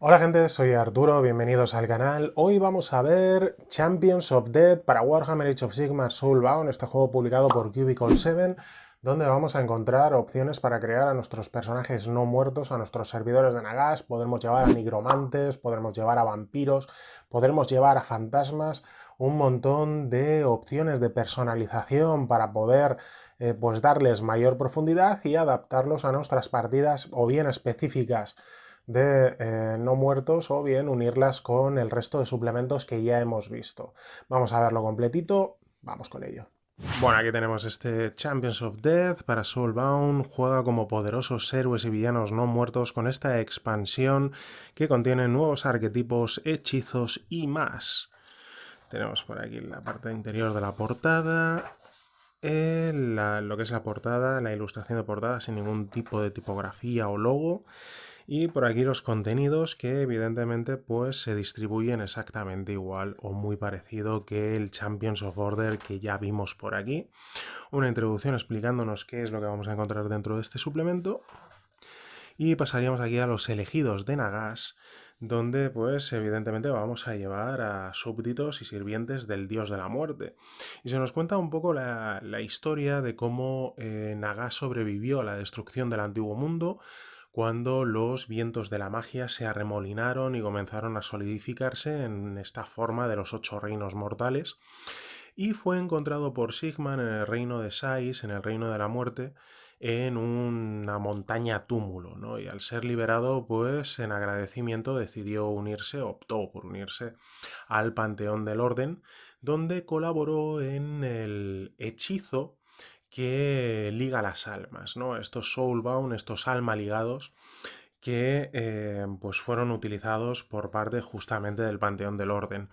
Hola gente, soy Arturo, bienvenidos al canal. Hoy vamos a ver Champions of Death para Warhammer Age of Sigmar Soulbound, este juego publicado por Cubicle 7, donde vamos a encontrar opciones para crear a nuestros personajes no muertos, a nuestros servidores de Nagash. Podremos llevar a nigromantes, podremos llevar a vampiros, podremos llevar a fantasmas, un montón de opciones de personalización para poder pues darles mayor profundidad y adaptarlos a nuestras partidas o bien específicas de no muertos o bien unirlas con el resto de suplementos que ya hemos visto. Vamos a verlo completito, vamos con ello. Bueno, aquí tenemos este Champions of Death para Soulbound. Juega como poderosos héroes y villanos no muertos con esta expansión que contiene nuevos arquetipos, hechizos y más. Tenemos por aquí la parte interior de la portada. Lo que es la portada, la ilustración de portada sin ningún tipo de tipografía o logo. Y por aquí los contenidos que evidentemente pues se distribuyen exactamente igual o muy parecido que el Champions of Order que ya vimos por aquí. Una introducción explicándonos qué es lo que vamos a encontrar dentro de este suplemento. Y pasaríamos aquí a los elegidos de Nagash, donde pues evidentemente vamos a llevar a súbditos y sirvientes del dios de la muerte. Y se nos cuenta un poco la historia de cómo Nagash sobrevivió a la destrucción del antiguo mundo, cuando los vientos de la magia se arremolinaron y comenzaron a solidificarse en esta forma de los 8 reinos mortales, y fue encontrado por Sigmar en el reino de Sais, en el reino de la muerte, en una montaña túmulo, ¿no? Y al ser liberado, pues en agradecimiento decidió unirse, optó por unirse al Panteón del Orden, donde colaboró en el hechizo que liga las almas, ¿no? Estos soulbound, estos alma ligados, que pues fueron utilizados por parte justamente del Panteón del Orden.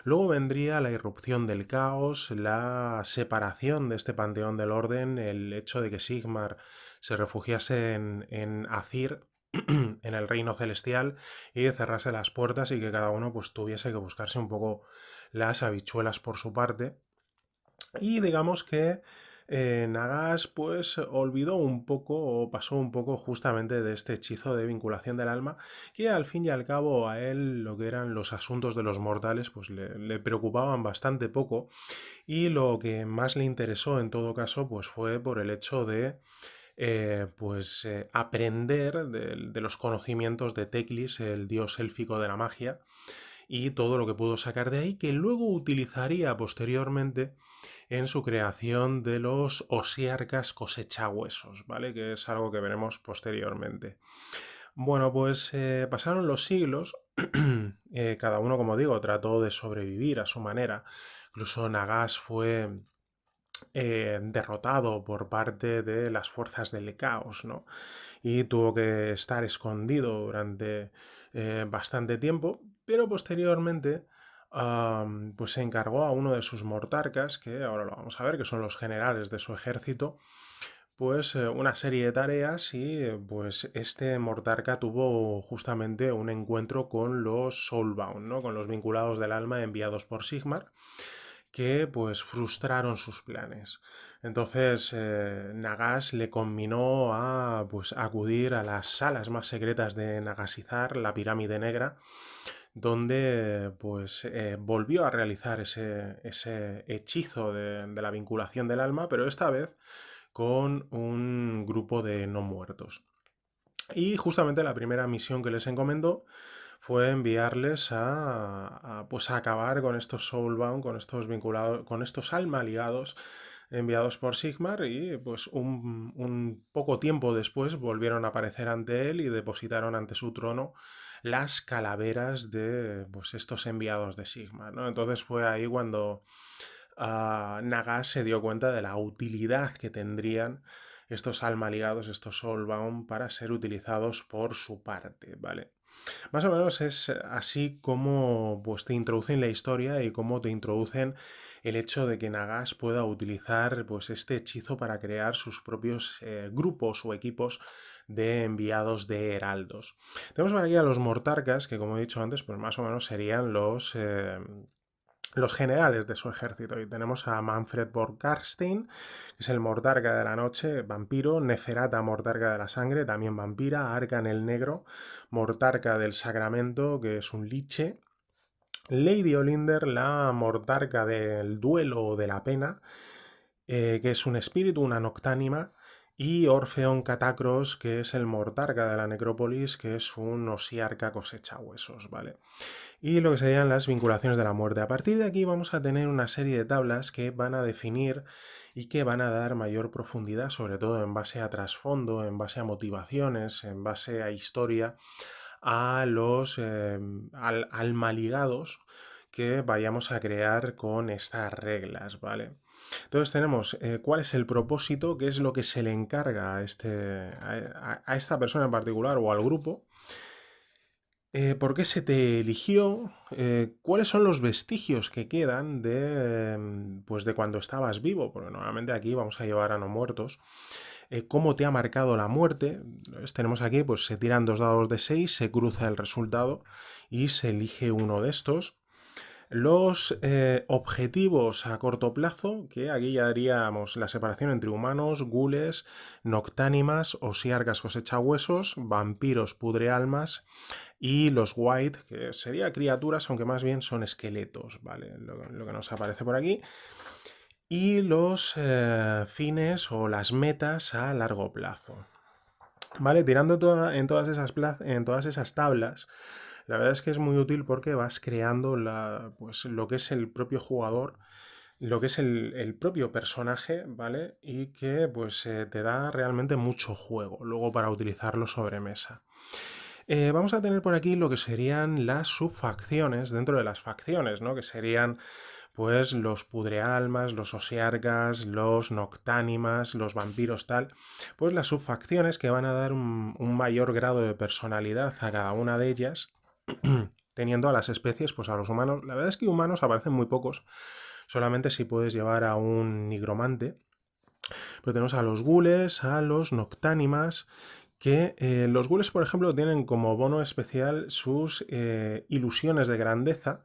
Luego vendría la irrupción del caos, la separación de este Panteón del Orden, el hecho de que Sigmar se refugiase en Azir, en el reino celestial, y cerrase las puertas y que cada uno pues tuviese que buscarse un poco las habichuelas por su parte. Y digamos que Nagash pues olvidó un poco o pasó un poco justamente de este hechizo de vinculación del alma, que al fin y al cabo a él lo que eran los asuntos de los mortales pues le preocupaban bastante poco, y lo que más le interesó en todo caso pues fue por el hecho de aprender de los conocimientos de Teclis, el dios élfico de la magia, y todo lo que pudo sacar de ahí, que luego utilizaría posteriormente en su creación de los osiarcas cosechahuesos, ¿vale? Que es algo que veremos posteriormente. Bueno, pues pasaron los siglos, cada uno, como digo, trató de sobrevivir a su manera. Incluso Nagash fue derrotado por parte de las fuerzas del caos, ¿no? Y tuvo que estar escondido durante bastante tiempo, pero posteriormente pues se encargó a uno de sus mortarcas, que ahora lo vamos a ver, que son los generales de su ejército, pues una serie de tareas, y pues este mortarca tuvo justamente un encuentro con los Soulbound, ¿no? Con los vinculados del alma enviados por Sigmar, que pues frustraron sus planes. Entonces Nagash le conminó a pues acudir a las salas más secretas de Nagashizar, la pirámide negra, donde pues volvió a realizar ese hechizo de la vinculación del alma, pero esta vez con un grupo de no muertos. Y justamente la primera misión que les encomendó fue enviarles pues a acabar con estos soulbound, con estos vinculados, con estos alma ligados enviados por Sigmar, y pues un poco tiempo después volvieron a aparecer ante él y depositaron ante su trono las calaveras de pues estos enviados de Sigmar, ¿no? Entonces fue ahí cuando Nagash se dio cuenta de la utilidad que tendrían estos alma ligados, estos soulbound, para ser utilizados por su parte, ¿vale? Más o menos es así como pues, te introducen la historia y cómo te introducen el hecho de que Nagash pueda utilizar pues, este hechizo para crear sus propios grupos o equipos de enviados de heraldos. Tenemos por aquí a los mortarcas, que como he dicho antes, pues más o menos serían los generales de su ejército. Y tenemos a Manfred von Karstein, que es el Mortarca de la noche, vampiro; Neferata, Mortarca de la sangre, también vampira; Arkan el negro, Mortarca del sacramento, que es un liche; Lady Olinder, la Mortarca del duelo o de la pena, que es un espíritu, una noctánima; y Orfeón Catacros, que es el Mortarca de la necrópolis, que es un osiarca cosecha huesos, ¿vale? Y lo que serían las vinculaciones de la muerte. A partir de aquí vamos a tener una serie de tablas que van a definir y que van a dar mayor profundidad, sobre todo en base a trasfondo, en base a motivaciones, en base a historia, a los almaligados que vayamos a crear con estas reglas, ¿vale? Entonces tenemos cuál es el propósito, qué es lo que se le encarga a esta persona en particular o al grupo. ¿Por qué se te eligió? ¿Cuáles son los vestigios que quedan pues de cuando estabas vivo? Porque normalmente aquí vamos a llevar a no muertos. ¿Cómo te ha marcado la muerte? Tenemos aquí, pues se tiran 2 dados de 6, se cruza el resultado y se elige uno de estos. Los objetivos a corto plazo, que aquí ya haríamos la separación entre humanos, gules, noctánimas, osiarcas cosechahuesos, vampiros pudrealmas y los white, que serían criaturas, aunque más bien son esqueletos, ¿vale? Lo que nos aparece por aquí. Y los fines o las metas a largo plazo. ¿Vale? Tirando en todas esas tablas, la verdad es que es muy útil porque vas creando pues, lo que es el propio jugador, lo que es el propio personaje, ¿vale? Y que pues te da realmente mucho juego luego para utilizarlo sobre mesa. Vamos a tener por aquí lo que serían las subfacciones dentro de las facciones, ¿no? Que serían pues los pudrealmas, los osiarcas, los noctánimas, los vampiros tal, pues las subfacciones que van a dar un mayor grado de personalidad a cada una de ellas, teniendo a las especies, pues a los humanos. La verdad es que humanos aparecen muy pocos, solamente si puedes llevar a un nigromante. Pero tenemos a los gules, a los noctánimas, que los gules, por ejemplo, tienen como bono especial sus ilusiones de grandeza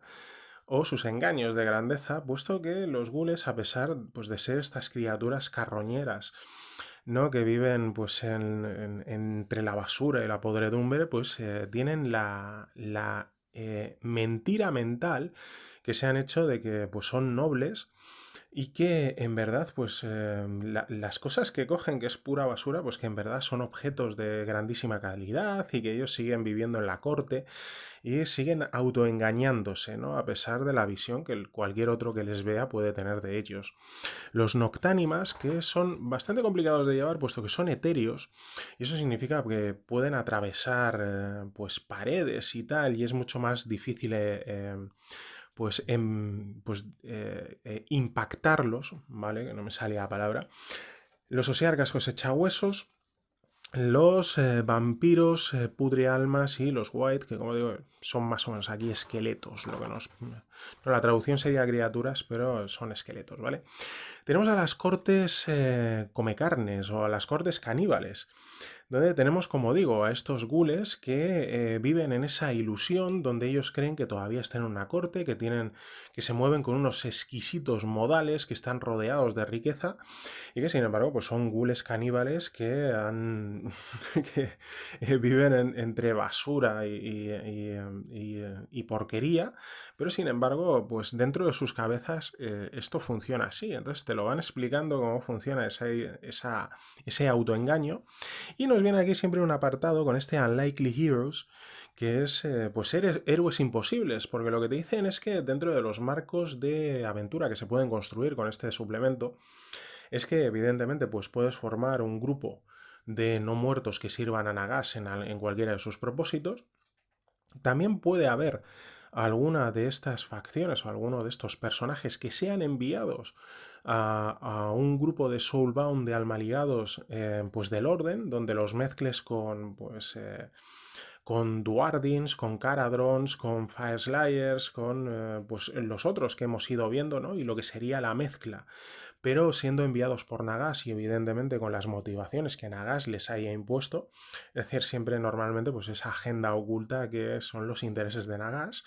o sus engaños de grandeza, puesto que los gules, a pesar pues, de ser estas criaturas carroñeras, ¿no? Que viven pues, entre la basura y la podredumbre, pues tienen la mentira mental que se han hecho de que pues, son nobles y que en verdad, pues las cosas que cogen, que es pura basura, pues que en verdad son objetos de grandísima calidad y que ellos siguen viviendo en la corte y siguen autoengañándose, ¿no? A pesar de la visión que cualquier otro que les vea puede tener de ellos. Los noctánimas, que son bastante complicados de llevar, puesto que son etéreos, y eso significa que pueden atravesar pues paredes y tal, y es mucho más difícil impactarlos, ¿vale? Que no me sale la palabra. Los osiarcas cosechahuesos, los vampiros pudrialmas y los white, que como digo, son más o menos aquí esqueletos. No, la traducción sería criaturas, pero son esqueletos, ¿vale? Tenemos a las cortes come carnes o a las cortes caníbales, donde tenemos, como digo, a estos gules que viven en esa ilusión donde ellos creen que todavía están en una corte, que se mueven con unos exquisitos modales, que están rodeados de riqueza y que sin embargo pues son gules caníbales que que viven entre basura y porquería, pero sin embargo pues dentro de sus cabezas esto funciona así. Entonces te lo van explicando cómo funciona ese autoengaño, y nos viene aquí siempre un apartado con este Unlikely Heroes, que es pues ser héroes imposibles, porque lo que te dicen es que dentro de los marcos de aventura que se pueden construir con este suplemento, es que evidentemente pues puedes formar un grupo de no muertos que sirvan a Nagash en cualquiera de sus propósitos. También puede haber alguna de estas facciones o alguno de estos personajes que sean enviados a un grupo de Soulbound de almaligados pues del orden, donde los mezcles con Duardins, con Caradrons, con Fireslayers, con pues los otros que hemos ido viendo, ¿no? Y lo que sería la mezcla, pero siendo enviados por Nagash y evidentemente con las motivaciones que Nagash les haya impuesto, es decir, siempre normalmente pues esa agenda oculta que son los intereses de Nagash,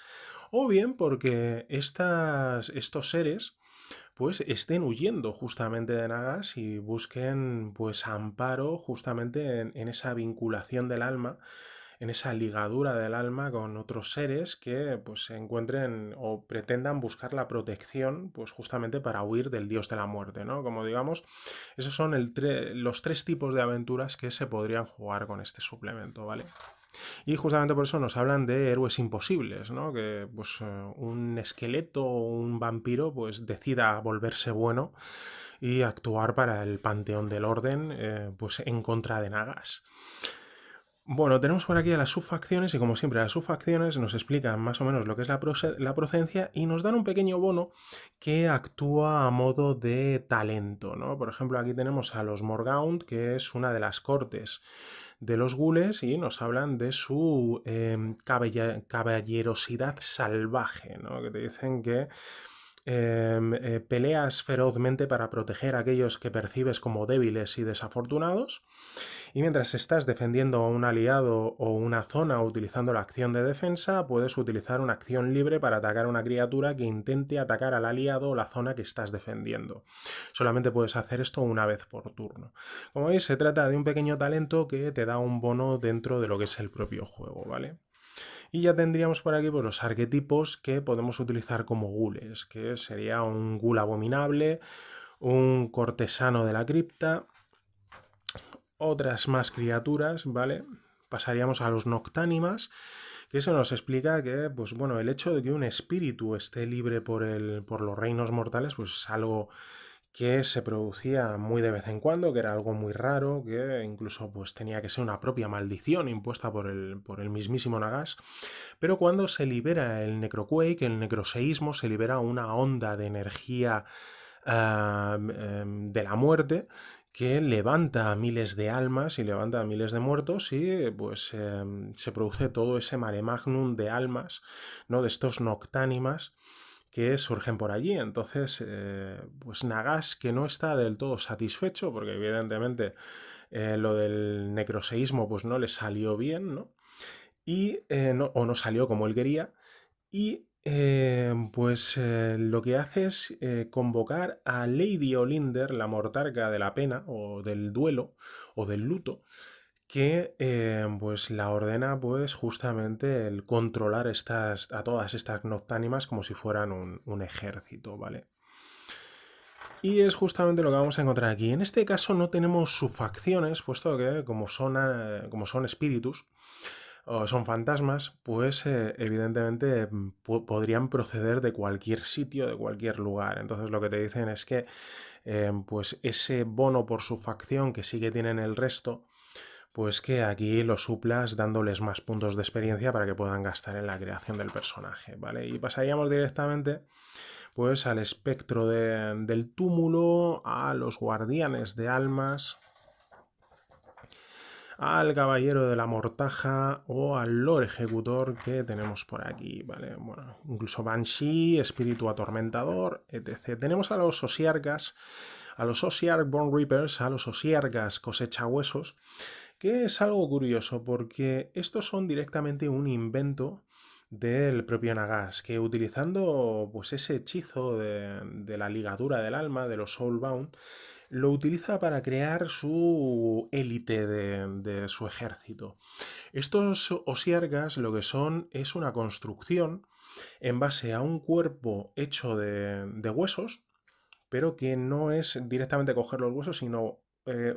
o bien porque estos seres pues estén huyendo justamente de Nagas y busquen pues amparo justamente en esa vinculación del alma, en esa ligadura del alma con otros seres que pues se encuentren o pretendan buscar la protección pues justamente para huir del dios de la muerte, ¿no? Como digamos, esos son los tres tipos de aventuras que se podrían jugar con este suplemento, ¿vale? Y justamente por eso nos hablan de héroes imposibles, ¿no? Que pues un esqueleto o un vampiro pues decida volverse bueno y actuar para el panteón del orden pues en contra de Nagas. Bueno, tenemos por aquí a las subfacciones y como siempre las subfacciones nos explican más o menos lo que es la procedencia y nos dan un pequeño bono que actúa a modo de talento, ¿no? Por ejemplo, aquí tenemos a los Morgaunt, que es una de las cortes de los gules y nos hablan de su caballerosidad salvaje, ¿no? Que te dicen que peleas ferozmente para proteger a aquellos que percibes como débiles y desafortunados. Y mientras estás defendiendo a un aliado o una zona utilizando la acción de defensa, puedes utilizar una acción libre para atacar a una criatura que intente atacar al aliado o la zona que estás defendiendo. Solamente puedes hacer esto una vez por turno. Como veis, se trata de un pequeño talento que te da un bono dentro de lo que es el propio juego, ¿vale? Y ya tendríamos por aquí pues, los arquetipos que podemos utilizar como gules, que sería un ghoul abominable, un cortesano de la cripta, otras más criaturas, ¿vale? Pasaríamos a los noctánimas, que eso nos explica que, pues bueno, el hecho de que un espíritu esté libre por los reinos mortales, pues es algo que se producía muy de vez en cuando, que era algo muy raro, que incluso pues tenía que ser una propia maldición impuesta por el mismísimo Nagas. Pero cuando se libera el necroquake, el necroseísmo, se libera una onda de energía de la muerte que levanta a miles de almas y levanta a miles de muertos y pues se produce todo ese mare magnum de almas, ¿no? De estos noctánimas que surgen por allí. Entonces, pues Nagas, que no está del todo satisfecho, porque evidentemente lo del necroseísmo pues no le salió bien, ¿no? Y, o no salió como él quería, y pues lo que hace es convocar a Lady Olinder, la mortarca de la pena, o del duelo, o del luto, que pues la ordena pues justamente el controlar a todas estas noctánimas como si fueran un ejército, ¿vale? Y es justamente lo que vamos a encontrar aquí. En este caso no tenemos subfacciones, puesto que como son espíritus, o son fantasmas, pues evidentemente podrían proceder de cualquier sitio, de cualquier lugar. Entonces lo que te dicen es que pues ese bono por su facción que sí que tienen el resto, pues que aquí lo suplas dándoles más puntos de experiencia para que puedan gastar en la creación del personaje, ¿vale? Y pasaríamos directamente pues al espectro del túmulo, a los guardianes de almas, al caballero de la mortaja o al lord ejecutor que tenemos por aquí, ¿vale? Bueno, incluso Banshee, espíritu atormentador, etc. Tenemos a los osiarcas, a los Osiark Born Reapers, a los osiarcas cosecha huesos, que es algo curioso porque estos son directamente un invento del propio Nagas, que utilizando pues ese hechizo de la ligadura del alma, de los Soulbound, lo utiliza para crear su élite de su ejército. Estos osiarcas lo que son es una construcción en base a un cuerpo hecho de huesos, pero que no es directamente coger los huesos, sino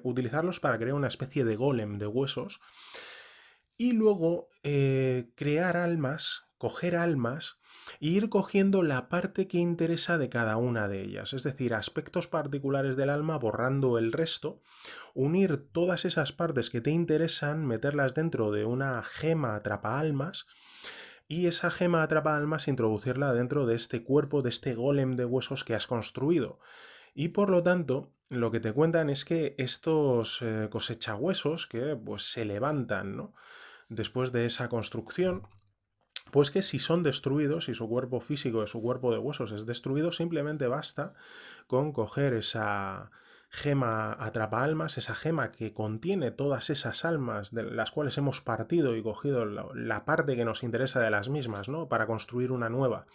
utilizarlos para crear una especie de golem de huesos y luego crear almas, coger almas e ir cogiendo la parte que interesa de cada una de ellas, es decir, aspectos particulares del alma borrando el resto, unir todas esas partes que te interesan, meterlas dentro de una gema atrapaalmas y esa gema atrapaalmas introducirla dentro de este cuerpo, de este golem de huesos que has construido. Y por lo tanto, lo que te cuentan es que estos cosechahuesos que pues se levantan, ¿no? Después de esa construcción, pues que si son destruidos, si su cuerpo físico, su cuerpo de huesos es destruido, simplemente basta con coger gema atrapa almas, esa gema que contiene todas esas almas de las cuales hemos partido y cogido la parte que nos interesa de las mismas, ¿no? Para construir una nueva.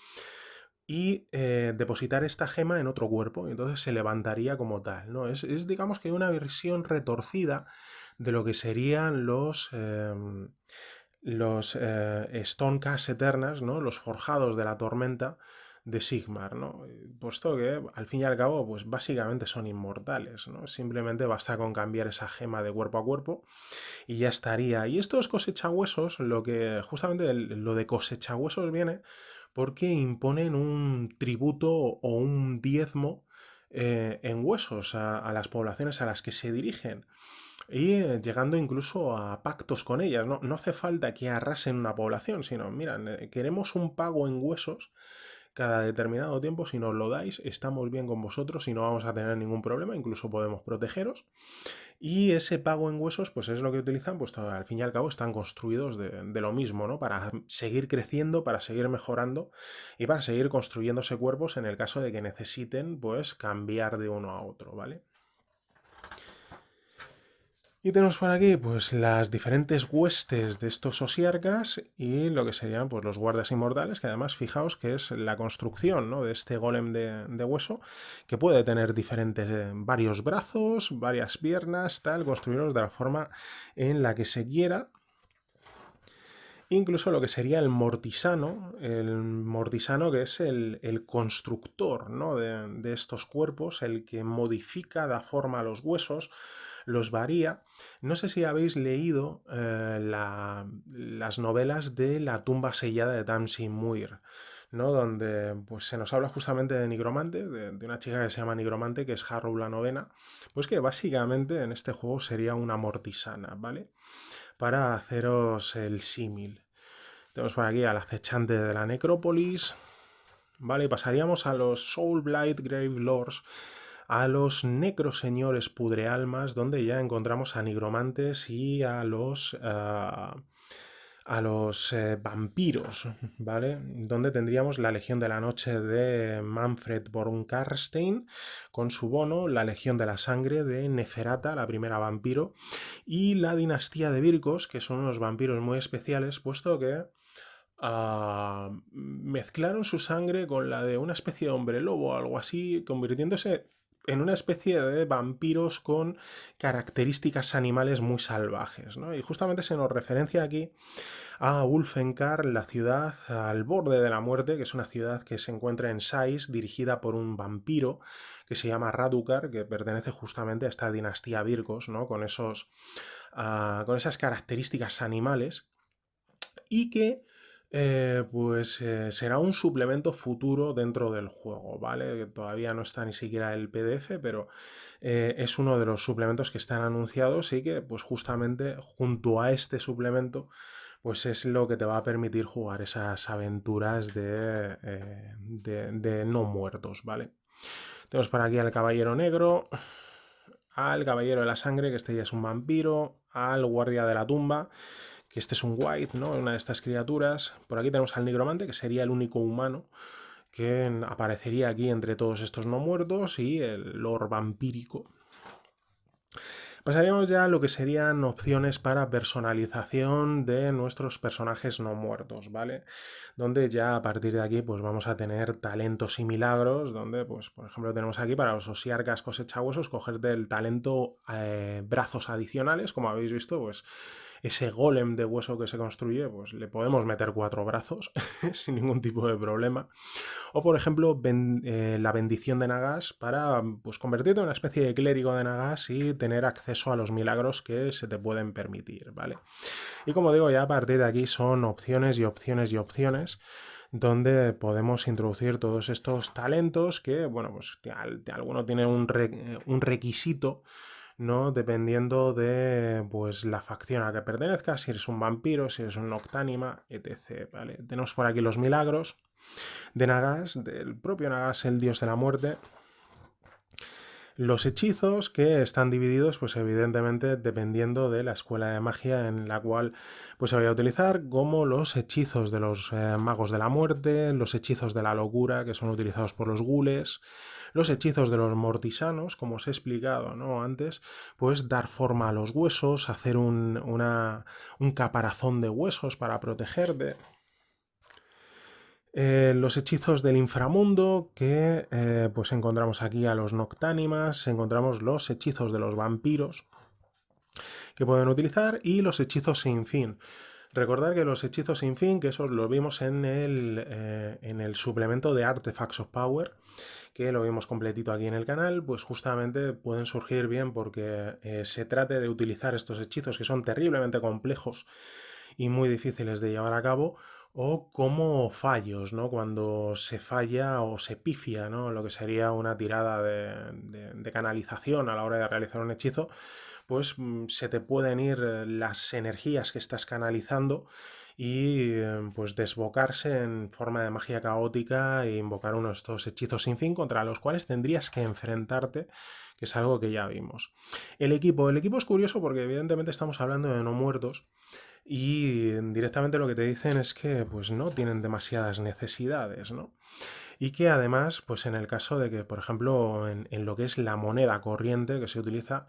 Y depositar esta gema en otro cuerpo, y entonces se levantaría como tal, ¿no? Es digamos que una versión retorcida de lo que serían los Stonecast Eternas, ¿no? Los forjados de la tormenta de Sigmar, ¿no? Puesto que al fin y al cabo, pues básicamente son inmortales, ¿no? Simplemente basta con cambiar esa gema de cuerpo a cuerpo y ya estaría. Y estos cosechahuesos, lo que justamente lo de cosechahuesos viene porque imponen un tributo o un diezmo en huesos a las poblaciones a las que se dirigen y llegando incluso a pactos con ellas. No, no hace falta que arrasen una población, sino, mira, queremos un pago en huesos cada determinado tiempo. Si nos lo dais, estamos bien con vosotros y no vamos a tener ningún problema, incluso podemos protegeros. Y ese pago en huesos, pues es lo que utilizan, pues al fin y al cabo están construidos de lo mismo, ¿no? Para seguir creciendo, para seguir mejorando y para seguir construyéndose cuerpos en el caso de que necesiten, pues, cambiar de uno a otro, ¿vale? Y tenemos por aquí pues las diferentes huestes de estos osiarcas y lo que serían pues los guardias inmortales, que además fijaos que es la construcción, ¿no? De este golem de hueso, que puede tener diferentes, varios brazos, varias piernas, tal, construirlos de la forma en la que se quiera. Incluso lo que sería el mortisano que es el constructor, ¿no? de estos cuerpos, el que modifica, da forma a los huesos, los varía. No sé si habéis leído las novelas de La tumba sellada de Tamsin Muir, ¿no? Donde pues, se nos habla justamente de nigromantes, de una chica que se llama Nigromante, que es Harrow la novena, pues que básicamente en este juego sería una mortisana, ¿vale? Para haceros el símil. Tenemos por aquí al acechante de la necrópolis. Vale, pasaríamos a los Soulblight Grave Lords, a los necroseñores pudrealmas, donde ya encontramos a nigromantes y a los vampiros, ¿vale? Donde tendríamos la Legión de la Noche de Manfred von Karstein, con su bono, la Legión de la Sangre de Neferata, la primera vampiro, y la dinastía de Virkos, que son unos vampiros muy especiales, puesto que mezclaron su sangre con la de una especie de hombre lobo o algo así, convirtiéndose en una especie de vampiros con características animales muy salvajes, ¿no? Y justamente se nos referencia aquí a Ulfenkar, la ciudad al borde de la muerte, que es una ciudad que se encuentra en Sais, dirigida por un vampiro que se llama Radukar, que pertenece justamente a esta dinastía Virkos, ¿no? Con con esas características animales y que será un suplemento futuro dentro del juego, ¿vale? Que todavía no está ni siquiera el PDF, pero es uno de los suplementos que están anunciados y que pues justamente junto a este suplemento pues es lo que te va a permitir jugar esas aventuras de no muertos, ¿vale? Tenemos por aquí al Caballero Negro, al Caballero de la Sangre, que este ya es un vampiro, al Guardia de la Tumba, que este es un White, ¿no? Una de estas criaturas. Por aquí tenemos al Nigromante, que sería el único humano que aparecería aquí entre todos estos no muertos, y el Lord Vampírico. Pasaríamos ya a lo que serían opciones para personalización de nuestros personajes no muertos, ¿vale? Donde ya a partir de aquí pues vamos a tener talentos y milagros, donde pues por ejemplo tenemos aquí para los osiarcas cosechahuesos coger del talento brazos adicionales, como habéis visto, pues ese golem de hueso que se construye, pues le podemos meter 4 brazos sin ningún tipo de problema. O, por ejemplo, la bendición de Nagas para pues, convertirte en una especie de clérigo de Nagas y tener acceso a los milagros que se te pueden permitir, ¿vale? Y como digo, ya a partir de aquí son opciones y opciones y opciones donde podemos introducir todos estos talentos que, bueno, pues alguno tiene un requisito, ¿no? Dependiendo de pues la facción a la que pertenezcas, si eres un vampiro, si eres un noctánima, etc. ¿Vale? Tenemos por aquí los milagros de Nagas, del propio Nagas, el dios de la muerte. Los hechizos que están divididos, pues evidentemente dependiendo de la escuela de magia en la cual pues se vaya a utilizar, como los hechizos de los magos de la muerte, los hechizos de la locura que son utilizados por los gules, los hechizos de los mortisanos, como os he explicado, ¿no? Antes, pues dar forma a los huesos, hacer un caparazón de huesos para protegerte. Los hechizos del inframundo, que pues encontramos aquí a los noctánimas, encontramos los hechizos de los vampiros que pueden utilizar y los hechizos sin fin. Recordar que los hechizos sin fin, que eso lo vimos en el suplemento de Artifacts of Power, que lo vimos completito aquí en el canal, pues justamente pueden surgir bien porque se trate de utilizar estos hechizos que son terriblemente complejos y muy difíciles de llevar a cabo, o como fallos, ¿no? Cuando se falla o se pifia, ¿no? Lo que sería una tirada de canalización a la hora de realizar un hechizo, pues se te pueden ir las energías que estás canalizando y pues desbocarse en forma de magia caótica e invocar uno de estos hechizos sin fin contra los cuales tendrías que enfrentarte, que es algo que ya vimos. El equipo es curioso porque evidentemente estamos hablando de no muertos, y directamente lo que te dicen es que pues no tienen demasiadas necesidades, ¿no? Y que además, pues en el caso de que, por ejemplo, en lo que es la moneda corriente que se utiliza,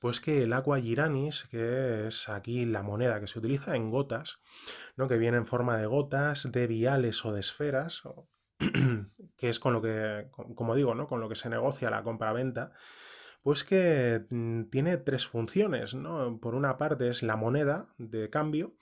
pues que el aqua giranis, que es aquí la moneda que se utiliza en gotas, ¿no? Que viene en forma de gotas, de viales o de esferas, que es con lo que, como digo, ¿no? Con lo que se negocia la compra-venta, pues que tiene tres funciones, ¿no? Por una parte es la moneda de cambio,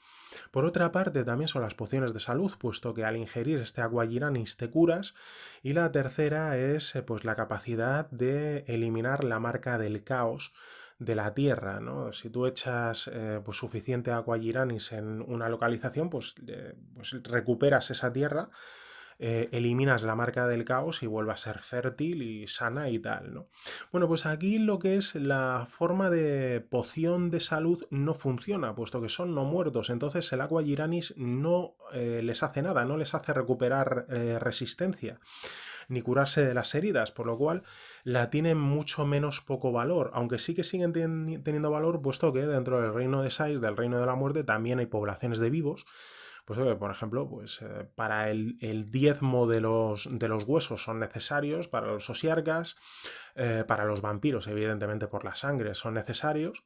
por otra parte también son las pociones de salud, puesto que al ingerir este agua giranis te curas, y la tercera es pues la capacidad de eliminar la marca del caos de la tierra, ¿no? Si tú echas pues suficiente agua giranis en una localización, pues recuperas esa tierra, eliminas la marca del caos y vuelve a ser fértil y sana y tal, ¿no? Bueno, pues aquí lo que es la forma de poción de salud no funciona, puesto que son no muertos, entonces el agua giranis no les hace nada, no les hace recuperar resistencia ni curarse de las heridas, por lo cual la tienen mucho menos poco valor, aunque sí que siguen teniendo valor, puesto que dentro del reino de Sais, del reino de la muerte, también hay poblaciones de vivos, pues por ejemplo, pues para el diezmo de los huesos son necesarios, para los osiarcas, para los vampiros, evidentemente por la sangre, son necesarios.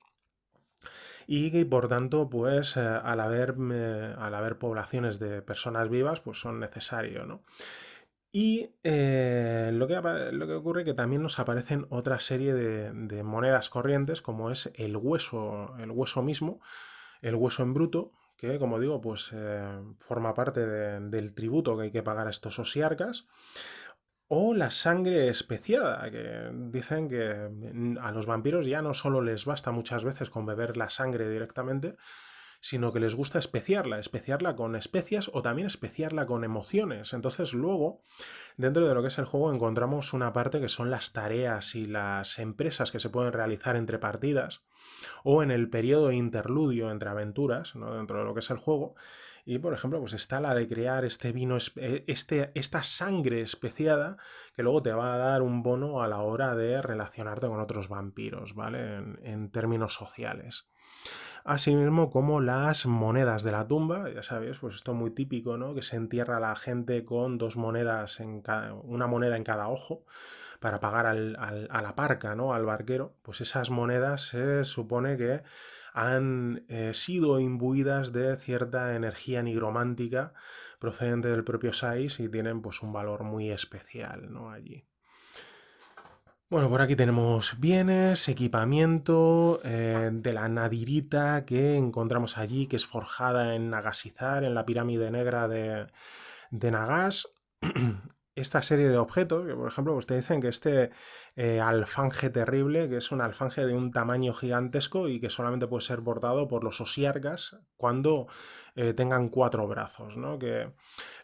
Y por tanto, pues al haber poblaciones de personas vivas, pues son necesarios, ¿no? Y lo que ocurre es que también nos aparecen otra serie de monedas corrientes, como es el hueso mismo, el hueso en bruto, que como digo, pues forma parte del tributo que hay que pagar a estos osiarcas, o la sangre especiada, que dicen que a los vampiros ya no solo les basta muchas veces con beber la sangre directamente, sino que les gusta especiarla con especias o también especiarla con emociones. Entonces luego, dentro de lo que es el juego, encontramos una parte que son las tareas y las empresas que se pueden realizar entre partidas o en el periodo interludio entre aventuras, ¿no? Dentro de lo que es el juego. Y por ejemplo, pues está la de crear este vino, esta sangre especiada que luego te va a dar un bono a la hora de relacionarte con otros vampiros, ¿vale? En términos sociales. Asimismo, como las monedas de la tumba, ya sabéis, pues esto muy típico, ¿no? Que se entierra a la gente con dos monedas una moneda en cada ojo para pagar a la parca, ¿no? Al barquero. Pues esas monedas se supone que han sido imbuidas de cierta energía nigromántica procedente del propio Sais y tienen pues un valor muy especial, ¿no? Allí. Bueno, por aquí tenemos bienes, equipamiento de la nadirita que encontramos allí, que es forjada en Nagasizar, en la pirámide negra de Nagas. Esta serie de objetos, que por ejemplo, pues te dicen que este alfanje terrible, que es un alfanje de un tamaño gigantesco y que solamente puede ser portado por los osiarcas cuando tengan 4 brazos, ¿no? Que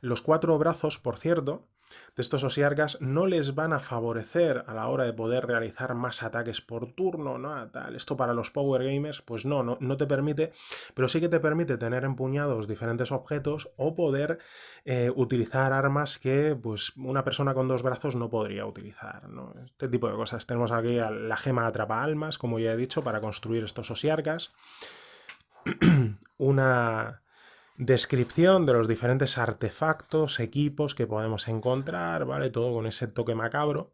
Los 4 brazos, por cierto, de estos Osiarkas no les van a favorecer a la hora de poder realizar más ataques por turno, ¿no? Tal. Esto para los power gamers, pues no te permite, pero sí que te permite tener empuñados diferentes objetos o poder utilizar armas que pues una persona con 2 brazos no podría utilizar, ¿no? Este tipo de cosas. Tenemos aquí la gema atrapa almas, como ya he dicho, para construir estos Osiarkas. Una descripción de los diferentes artefactos, equipos que podemos encontrar, ¿vale? Todo con ese toque macabro.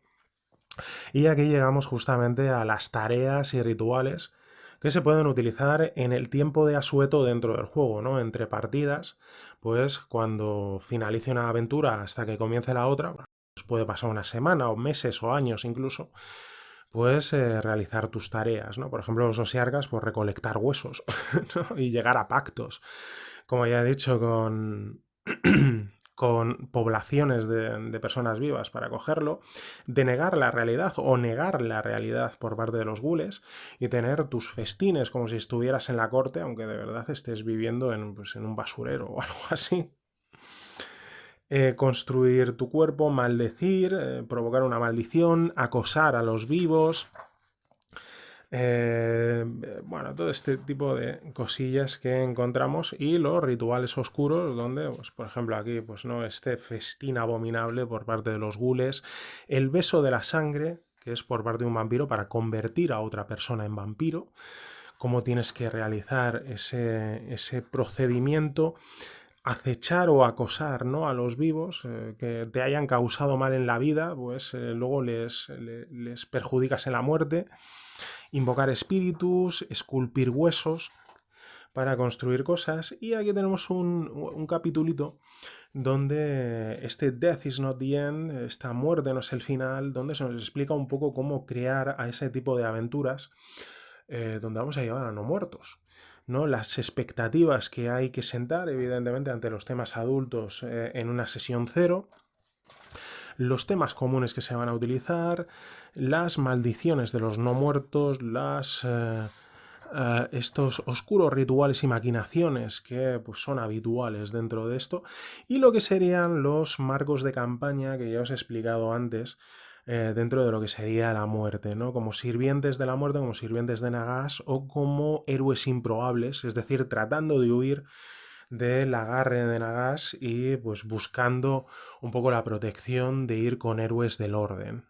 Y aquí llegamos justamente a las tareas y rituales que se pueden utilizar en el tiempo de asueto dentro del juego, ¿no? Entre partidas, pues cuando finalice una aventura hasta que comience la otra, pues puede pasar una semana o meses o años incluso, pues realizar tus tareas, ¿no? Por ejemplo, los Osiarkas, pues recolectar huesos, ¿no? Y llegar a pactos, como ya he dicho, con poblaciones de personas vivas para cogerlo, denegar la realidad o negar la realidad por parte de los gules y tener tus festines como si estuvieras en la corte, aunque de verdad estés viviendo pues, en un basurero o algo así. Construir tu cuerpo, maldecir, provocar una maldición, acosar a los vivos. Bueno, todo este tipo de cosillas que encontramos y los rituales oscuros donde, pues, por ejemplo, aquí, pues no, este festín abominable por parte de los gules, el beso de la sangre, que es por parte de un vampiro para convertir a otra persona en vampiro, cómo tienes que realizar ese procedimiento, acechar o acosar, ¿no? A los vivos que te hayan causado mal en la vida, pues luego les perjudicas en la muerte. Invocar espíritus, esculpir huesos para construir cosas. Y aquí tenemos un capitulito donde este Death is not the end, esta muerte no es el final, donde se nos explica un poco cómo crear a ese tipo de aventuras donde vamos a llevar a no muertos, ¿no? Las expectativas que hay que sentar, evidentemente, ante los temas adultos en una sesión cero, los temas comunes que se van a utilizar, las maldiciones de los no muertos, estos oscuros rituales y maquinaciones que pues, son habituales dentro de esto, y lo que serían los marcos de campaña que ya os he explicado antes, dentro de lo que sería la muerte, ¿no? Como sirvientes de la muerte, como sirvientes de Nagash o como héroes improbables, es decir, tratando de huir del agarre de Nagash y pues buscando un poco la protección de ir con héroes del orden.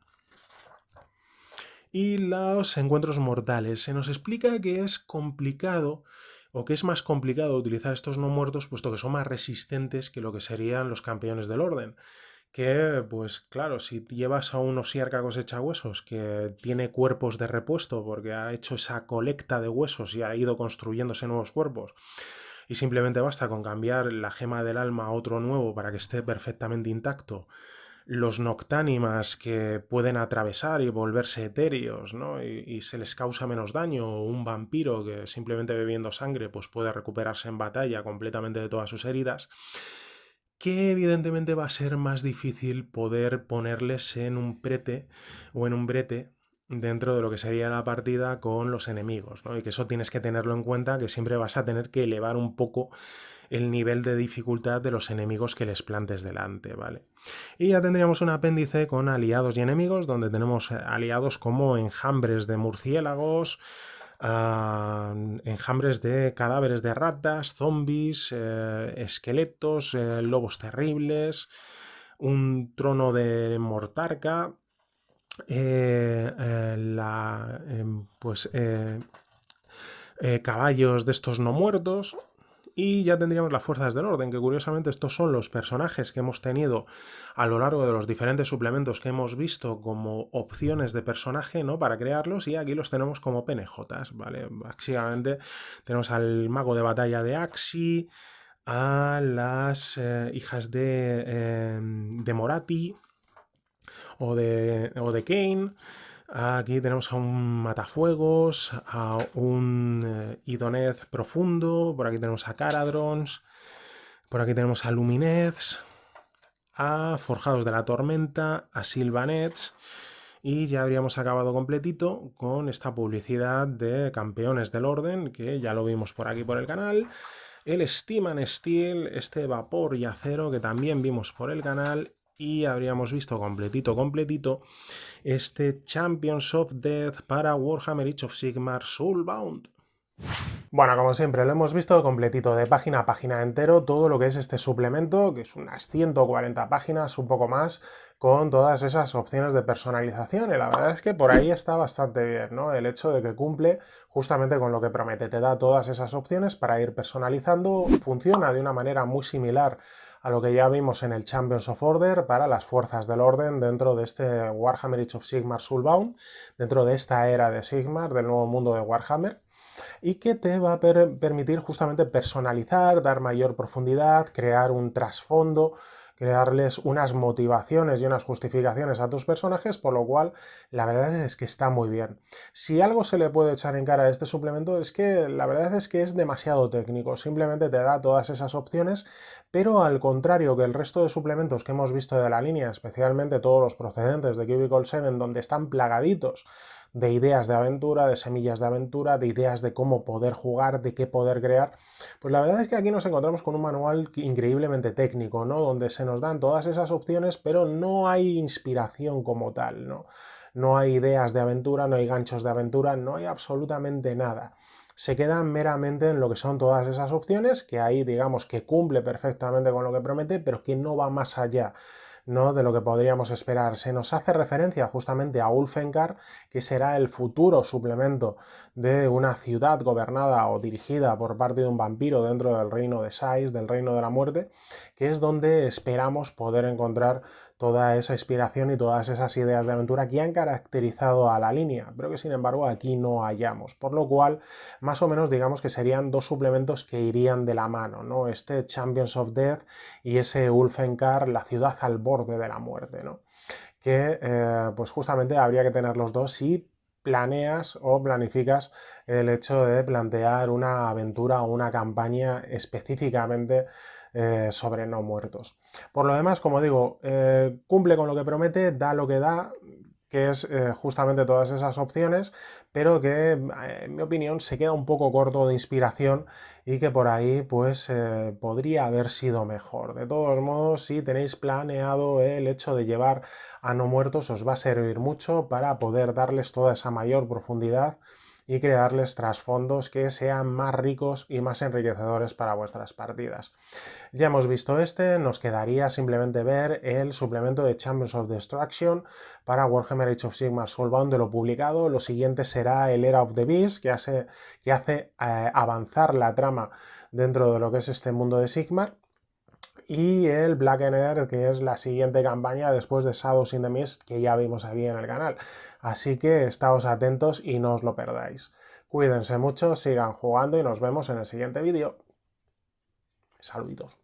Y los encuentros mortales. Se nos explica que es complicado o que es más complicado utilizar estos no muertos puesto que son más resistentes que lo que serían los campeones del orden. Que, pues claro, si llevas a un Osiarca cosecha huesos que tiene cuerpos de repuesto porque ha hecho esa colecta de huesos y ha ido construyéndose nuevos cuerpos, y simplemente basta con cambiar la gema del alma a otro nuevo para que esté perfectamente intacto, los noctánimas que pueden atravesar y volverse etéreos, ¿no? Y se les causa menos daño, o un vampiro que simplemente bebiendo sangre pues puede recuperarse en batalla completamente de todas sus heridas, que evidentemente va a ser más difícil poder ponerles en un prete o en un brete dentro de lo que sería la partida con los enemigos, ¿no? Y que eso tienes que tenerlo en cuenta, que siempre vas a tener que elevar un poco el nivel de dificultad de los enemigos que les plantes delante, ¿vale? Y ya tendríamos un apéndice con aliados y enemigos, donde tenemos aliados como enjambres de murciélagos, enjambres de cadáveres de ratas, zombies, esqueletos, lobos terribles, un trono de Mortarca, caballos de estos no muertos. Y ya tendríamos las fuerzas del orden, que curiosamente estos son los personajes que hemos tenido a lo largo de los diferentes suplementos que hemos visto como opciones de personaje, ¿no? Para crearlos, y aquí los tenemos como PNJs, ¿vale? Básicamente tenemos al mago de batalla de Axi, a las hijas de Morati o de Kane. Aquí tenemos a un matafuegos, a un Idoneth profundo, por aquí tenemos a Caradrons, por aquí tenemos a Luminez, a Forjados de la Tormenta, a Sylvanets, y ya habríamos acabado completito con esta publicidad de campeones del orden, que ya lo vimos por aquí por el canal. el Steam and Steel, este vapor y acero que también vimos por el canal, y habríamos visto completito este Champions of Death para Warhammer Age of Sigmar Soulbound. Bueno, como siempre, lo hemos visto completito, de página a página entero, todo lo que es este suplemento, que es unas 140 páginas, un poco más, con todas esas opciones de personalización, y la verdad es que por ahí está bastante bien, ¿no? El hecho de que cumple justamente con lo que promete, te da todas esas opciones para ir personalizando, funciona de una manera muy similar a lo que ya vimos en el Champions of Order para las fuerzas del orden dentro de este Warhammer Age of Sigmar Soulbound, dentro de esta era de Sigmar, del nuevo mundo de Warhammer, y que te va a permitir justamente personalizar, dar mayor profundidad, crear un trasfondo, crearles unas motivaciones y unas justificaciones a tus personajes, por lo cual la verdad es que está muy bien. Si algo se le puede echar en cara a este suplemento es que la verdad es que es demasiado técnico, simplemente te da todas esas opciones, pero al contrario que el resto de suplementos que hemos visto de la línea, especialmente todos los procedentes de Cubicle 7, donde están plagaditos de ideas de aventura, de semillas de aventura, de ideas de cómo poder jugar, de qué poder crear, pues la verdad es que aquí nos encontramos con un manual increíblemente técnico, ¿no? Donde se nos dan todas esas opciones, pero no hay inspiración como tal, ¿no? No hay ideas de aventura, no hay ganchos de aventura, no hay absolutamente nada. Se quedan meramente en lo que son todas esas opciones, que ahí digamos que cumple perfectamente con lo que promete, pero que no va más allá, ¿no?, de lo que podríamos esperar. Se nos hace referencia justamente a Ulfengar, que será el futuro suplemento de una ciudad gobernada o dirigida por parte de un vampiro dentro del reino de Sais, del reino de la muerte, que es donde esperamos poder encontrar toda esa inspiración y todas esas ideas de aventura que han caracterizado a la línea, pero que sin embargo aquí no hallamos, por lo cual más o menos digamos que serían dos suplementos que irían de la mano, ¿no? Este Champions of Death y ese Ulfengar, la ciudad al borde de la muerte, ¿no? Que pues justamente habría que tener los dos si planeas o planificas el hecho de plantear una aventura o una campaña específicamente sobre no muertos. Por lo demás, como digo, cumple con lo que promete, da lo que da, que es justamente todas esas opciones, pero que en mi opinión se queda un poco corto de inspiración y que por ahí pues podría haber sido mejor. De todos modos, si tenéis planeado el hecho de llevar a no muertos, os va a servir mucho para poder darles toda esa mayor profundidad y crearles trasfondos que sean más ricos y más enriquecedores para vuestras partidas. Ya hemos visto este, nos quedaría simplemente ver el suplemento de Champions of Destruction para Warhammer Age of Sigmar Soulbound de lo publicado. Lo siguiente será el Era of the Beast, que hace avanzar la trama dentro de lo que es este mundo de Sigmar. Y el Blackened, que es la siguiente campaña después de Shadows in the Mist, que ya vimos aquí en el canal. Así que estáos atentos y no os lo perdáis. Cuídense mucho, sigan jugando y nos vemos en el siguiente vídeo. Saluditos.